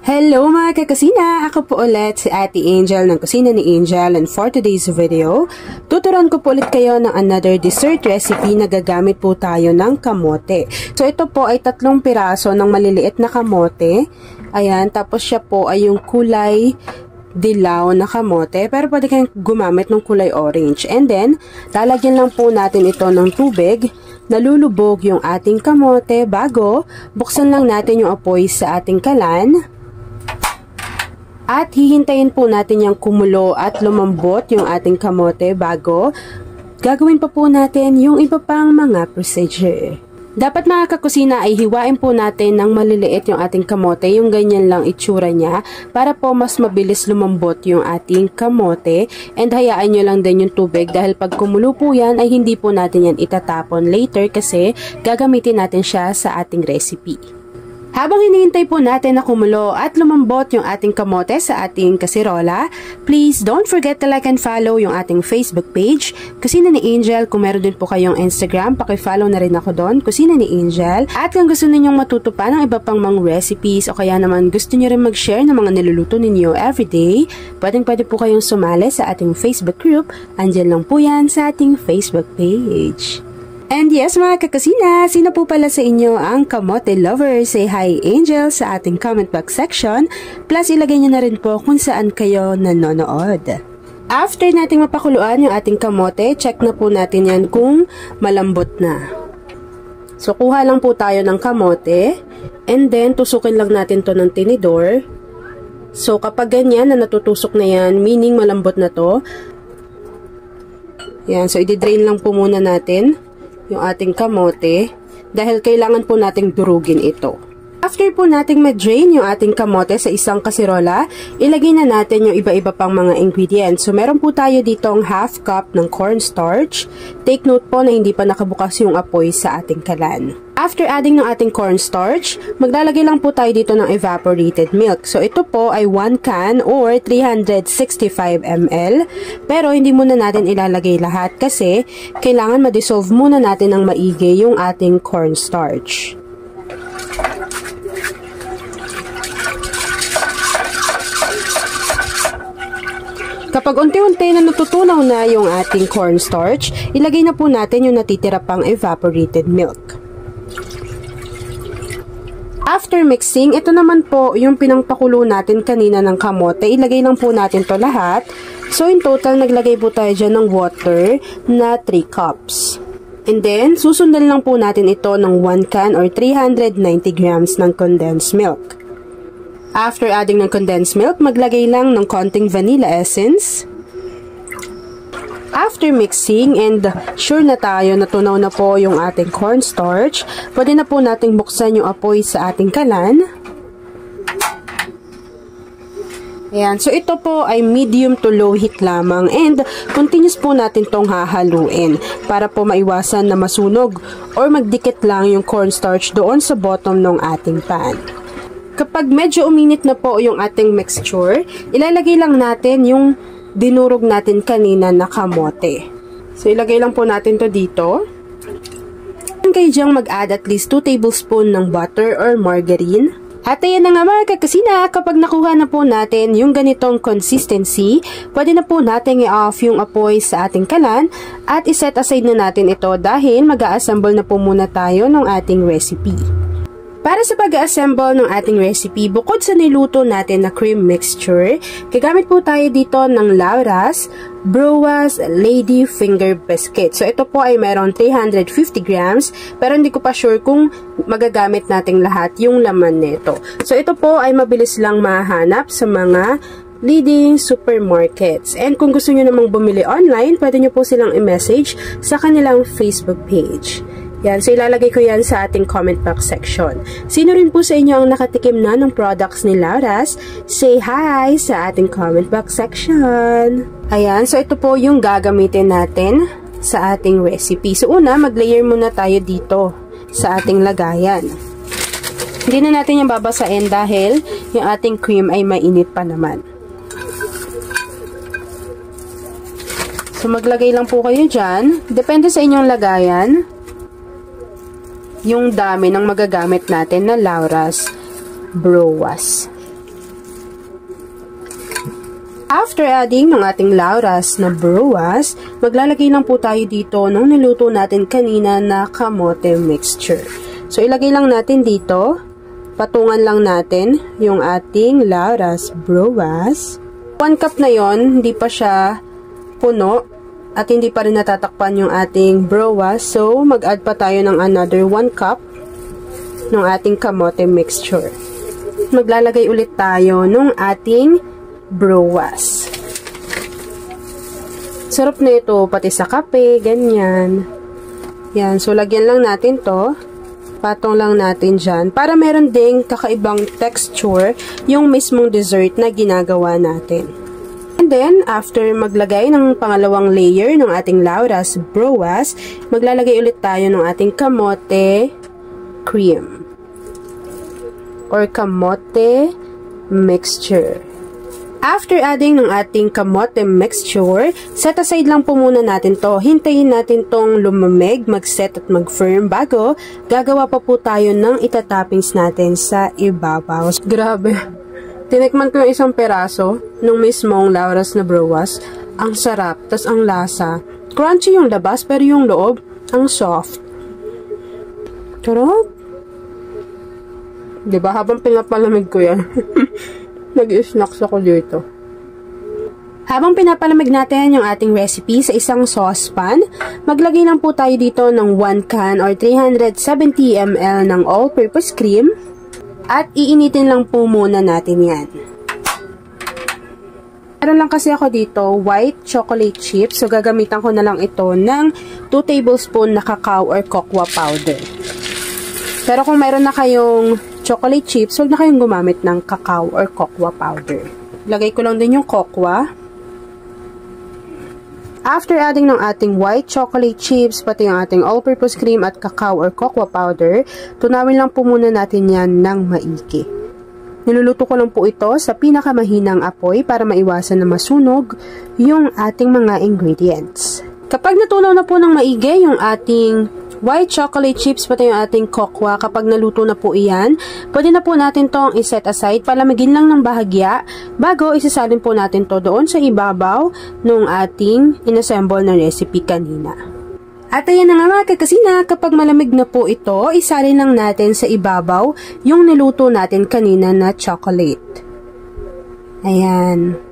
Hello mga kakusina! Ako po ulit si Ate Angel ng Kusina ni Angel, and for today's video, tuturuan ko po ulit kayo ng another dessert recipe na gagamit po tayo ng kamote. So ito po ay 3 piraso ng maliliit na kamote. Ayan, tapos siya po ay yung kulay dilaw na kamote, pero pwede kayong gumamit ng kulay orange. And then, lalagyan lang po natin ito ng tubig. Nalulubog yung ating kamote bago buksan lang natin yung apoy sa ating kalan. At hihintayin po natin yung kumulo at lumambot yung ating kamote bago gagawin pa po natin yung iba pang mga procedure. Dapat mga kakusina ay hiwain po natin ng maliliit yung ating kamote, yung ganyan lang itsura niya, para po mas mabilis lumambot yung ating kamote. And hayaan nyo lang din yung tubig dahil pag kumulo po yan ay hindi po natin yan itatapon later kasi gagamitin natin siya sa ating recipe. Habang hinihintay po natin na kumulo at lumambot yung ating kamote sa ating kasirola, please don't forget to like and follow yung ating Facebook page, Kusina ni Angel. Kung meron din po kayong Instagram, paki-follow na rin ako doon, Kusina ni Angel. At kung gusto ninyong matuto pa ng iba pang mga recipes o kaya naman gusto niyo rin mag-share ng mga niluluto ninyo everyday, pwede po kayong sumali sa ating Facebook group. Andyan lang po yan sa ating Facebook page. And yes mga kakusina, sino po pala sa inyo ang kamote lover? Say hi Angel sa ating comment box section. Plus ilagay nyo na rin po kung saan kayo nanonood. After nating mapakuluan yung ating kamote, check na po natin yan kung malambot na. So kuha lang po tayo ng kamote and then tusukin lang natin to ng tinidor. So kapag ganyan na natutusok na yan, meaning malambot na to. Yan, so i-drain lang po muna natin yung ating kamote dahil kailangan po nating durugin ito. After po nating ma-drain yung ating kamote sa isang kasirola, ilagay na natin yung iba-iba pang mga ingredients. So meron po tayo dito ang half cup ng cornstarch. Take note po na hindi pa nakabukas yung apoy sa ating kalan. After adding ng ating cornstarch, maglalagay lang po tayo dito ng evaporated milk. So ito po ay 1 can or 365 ml. Pero hindi muna natin ilalagay lahat kasi kailangan ma-dissolve muna natin ng maigi yung ating cornstarch. Kapag unti-unti na natutunaw na yung ating cornstarch, ilagay na po natin yung natitira pang evaporated milk. After mixing, ito naman po yung pinangpakulo natin kanina ng kamote. Ilagay lang po natin to lahat. So in total, naglagay po tayo dyan ng water na 3 cups. And then, susundan lang po natin ito ng 1 can or 390 grams ng condensed milk. After adding ng condensed milk, maglagay lang ng konting vanilla essence. After mixing and sure na tayo na tunaw na po yung ating cornstarch, pwede na po nating buksan yung apoy sa ating kalan. Ayan, so ito po ay medium to low heat lamang and continuous po natin tong hahaluin para po maiwasan na masunog or magdikit lang yung cornstarch doon sa bottom ng ating pan. Kapag medyo uminit na po yung ating mixture, ilalagay lang natin yung dinurog natin kanina na kamote. So, ilagay lang po natin to dito. Kayo dyang mag-add at least 2 tablespoon ng butter or margarine. At ayan na nga mga kakusina, kapag nakuha na po natin yung ganitong consistency, pwede na po natin i-off yung apoy sa ating kalan at iset aside na natin ito dahil mag-a-assemble na po muna tayo ng ating recipe. Para sa pag-assemble ng ating recipe, bukod sa niluto natin na cream mixture, gagamit po tayo dito ng Laura's Brewers Lady Finger Biscuit. So ito po ay meron 350 grams, pero hindi ko pa sure kung magagamit natin lahat yung laman nito. So ito po ay mabilis lang mahanap sa mga leading supermarkets. And kung gusto nyo namang bumili online, pwede nyo po silang i-message sa kanilang Facebook page. Yan, so ilalagay ko yan sa ating comment box section. Sino rin po sa inyo ang nakatikim na ng products ni Laura's? Say hi sa ating comment box section. Ayan, so ito po yung gagamitin natin sa ating recipe. So una, mag-layer muna tayo dito sa ating lagayan. Hindi na natin yung babasain dahil yung ating cream ay mainit pa naman. So maglagay lang po kayo dyan. Depende sa inyong lagayan yung dami ng magagamit natin na Laura's Brewers. After adding ng ating lauras na bruwas, maglalagay lang po tayo dito ng niluto natin kanina na kamote mixture. So, ilagay lang natin dito, patungan lang natin yung ating lauras bruwas. 1 cup na yon, hindi pa siya puno at hindi pa rin natatakpan yung ating bruwas. So, mag-add pa tayo ng another 1 cup ng ating kamote mixture. Maglalagay ulit tayo ng ating bruwas. Sarap na ito, pati sa kape, ganyan. Yan, so lagyan lang natin to. Patong lang natin dyan. Para meron ding kakaibang texture yung mismong dessert na ginagawa natin. And then, after maglagay ng pangalawang layer ng ating lauras bruwas, maglalagay ulit tayo ng ating kamote cream or kamote mixture. After adding ng ating kamote mixture, set aside lang po muna natin to. Hintayin natin tong lumamig, mag-set at mag-firm bago gagawa pa po tayo ng itatoppings natin sa ibabaw. Grabe. Tinikman ko yung isang peraso ng mismong lauras na bruwas. Ang sarap, tas ang lasa. Crunchy yung labas pero yung loob, ang soft. Sarap. Diba? Habang pinapalamig ko yan. Nag-snacks ako dito. Habang pinapalamig natin yung ating recipe sa isang saucepan, maglagay lang po tayo dito ng 1 can or 370 ml ng all-purpose cream at iinitin lang po muna natin yan. Meron lang kasi ako dito white chocolate chips, so gagamitan ko na lang ito ng 2 tablespoon na cacao or cocoa powder. Pero kung meron na kayong chocolate chips, huwag na kayong gumamit ng cacao or cocoa powder. Lagay ko lang din yung cocoa. After adding ng ating white chocolate chips, pati yung ating all-purpose cream at cacao or cocoa powder, tunawin lang po muna natin yan ng maigi. Niluluto ko lang po ito sa pinakamahinang apoy para maiwasan na masunog yung ating mga ingredients. Kapag natunaw na po ng maigi yung ating white chocolate chips pati yung ating cocoa, kapag naluto na po iyan, pwede na po natin tong iset aside, palamigin lang ng bahagya bago isasalin po natin to doon sa ibabaw ng ating inassemble na recipe kanina. At ayan na nga mga kakasina, kapag malamig na po ito, isalin lang natin sa ibabaw yung niluto natin kanina na chocolate. Ayan.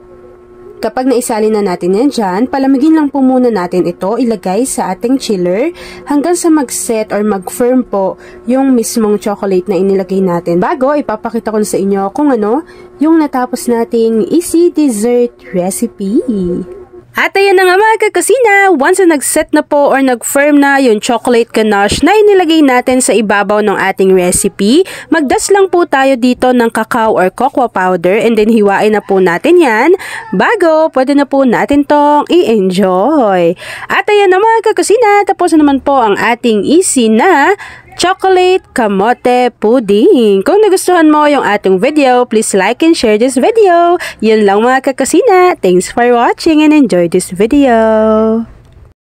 Kapag naisalin na natin yan dyan, palamigin lang po muna natin ito, ilagay sa ating chiller hanggang sa mag-set or mag-firm po yung mismong chocolate na inilagay natin. Bago, ipapakita ko sa inyo kung ano yung natapos nating easy dessert recipe. At ayan na nga mga kakasina, once na nag-set na po or nag-firm na yung chocolate ganache na inilagay natin sa ibabaw ng ating recipe, magdas lang po tayo dito ng cacao or cocoa powder and then hiwain na po natin yan bago pwede na po natin tong i-enjoy. At ayan na mga kakasina, tapos na naman po ang ating easy na chocolate kamote pudding. Kung nagustuhan mo yung ating video, please like and share this video. Yun lang mga kakasina. Thanks for watching and enjoy this video.